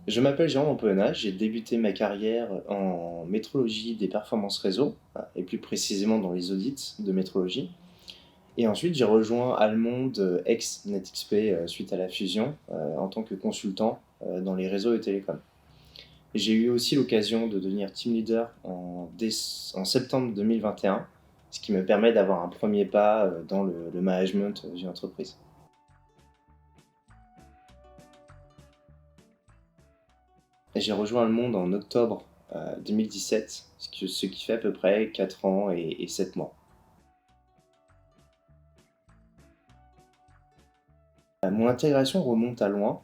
Je m'appelle Jérôme Ampolena, j'ai débuté ma carrière en métrologie des performances réseau, et plus précisément dans les audits de métrologie. Et ensuite, j'ai rejoint Almonde, ex-NetXP, suite à la fusion, en tant que consultant dans les réseaux et télécoms. J'ai eu aussi l'occasion de devenir team leader en septembre 2021, ce qui me permet d'avoir un premier pas dans le management d'une entreprise. J'ai rejoint le monde en octobre 2017, ce qui fait à peu près 4 ans et 7 mois. Mon intégration remonte à loin,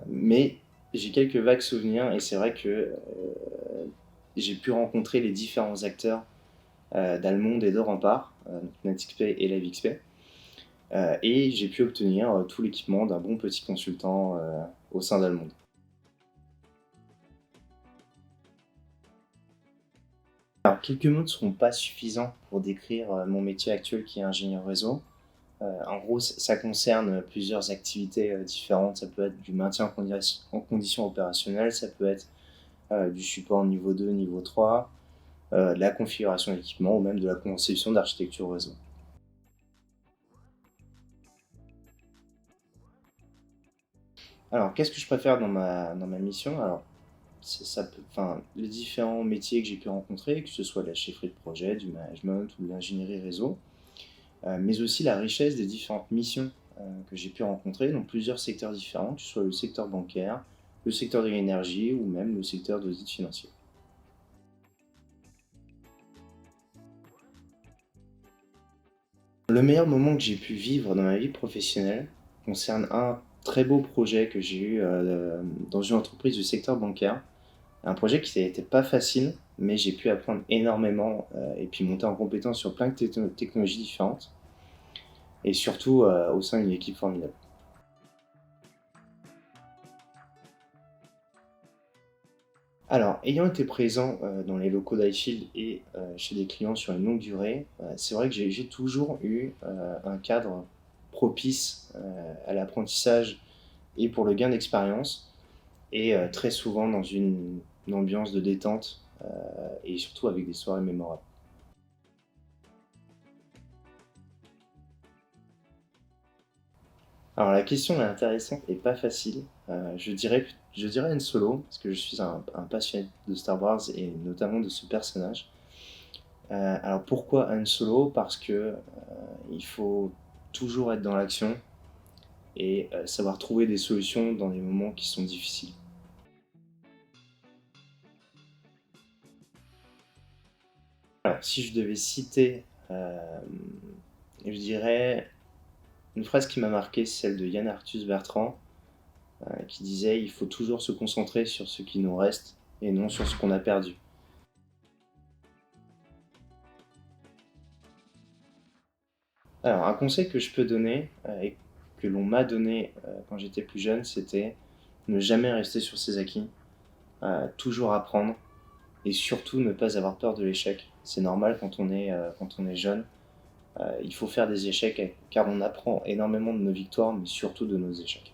mais j'ai quelques vagues souvenirs et c'est vrai que j'ai pu rencontrer les différents acteurs d'Almonde et de Rempart, NetXP et LiveXP, et j'ai pu obtenir tout l'équipement d'un bon petit consultant au sein d'Almonde. Alors, quelques mots ne seront pas suffisants pour décrire mon métier actuel qui est ingénieur réseau. En gros, ça concerne plusieurs activités différentes. Ça peut être du maintien en condition opérationnelle, ça peut être du support niveau 2, niveau 3, de la configuration d'équipement ou même de la conception d'architecture réseau. Alors, qu'est-ce que je préfère dans ma mission? Alors, les différents métiers que j'ai pu rencontrer, que ce soit de la chefferie de projet, du management ou de l'ingénierie réseau, mais aussi la richesse des différentes missions que j'ai pu rencontrer dans plusieurs secteurs différents, que ce soit le secteur bancaire, le secteur de l'énergie ou même le secteur d'audit financier. Le meilleur moment que j'ai pu vivre dans ma vie professionnelle concerne un très beau projet que j'ai eu dans une entreprise du secteur bancaire. Un projet qui n'était pas facile, mais j'ai pu apprendre énormément et puis monter en compétence sur plein de technologies différentes et surtout au sein d'une équipe formidable. Alors, ayant été présent dans les locaux d'iShield et chez des clients sur une longue durée, c'est vrai que j'ai toujours eu un cadre propice à l'apprentissage et pour le gain d'expérience, et très souvent dans une ambiance de détente et surtout avec des soirées mémorables. Alors la question est intéressante et pas facile. Je dirais Han Solo, parce que je suis un passionné de Star Wars et notamment de ce personnage. Alors pourquoi Han Solo? Parce que il faut toujours être dans l'action et savoir trouver des solutions dans des moments qui sont difficiles. Alors si je devais citer, je dirais une phrase qui m'a marqué, celle de Yann Arthus Bertrand, qui disait: il faut toujours se concentrer sur ce qui nous reste et non sur ce qu'on a perdu. Alors, un conseil que je peux donner et que l'on m'a donné quand j'étais plus jeune, c'était ne jamais rester sur ses acquis, toujours apprendre et surtout ne pas avoir peur de l'échec. C'est normal quand on est jeune. Il faut faire des échecs car on apprend énormément de nos victoires, mais surtout de nos échecs.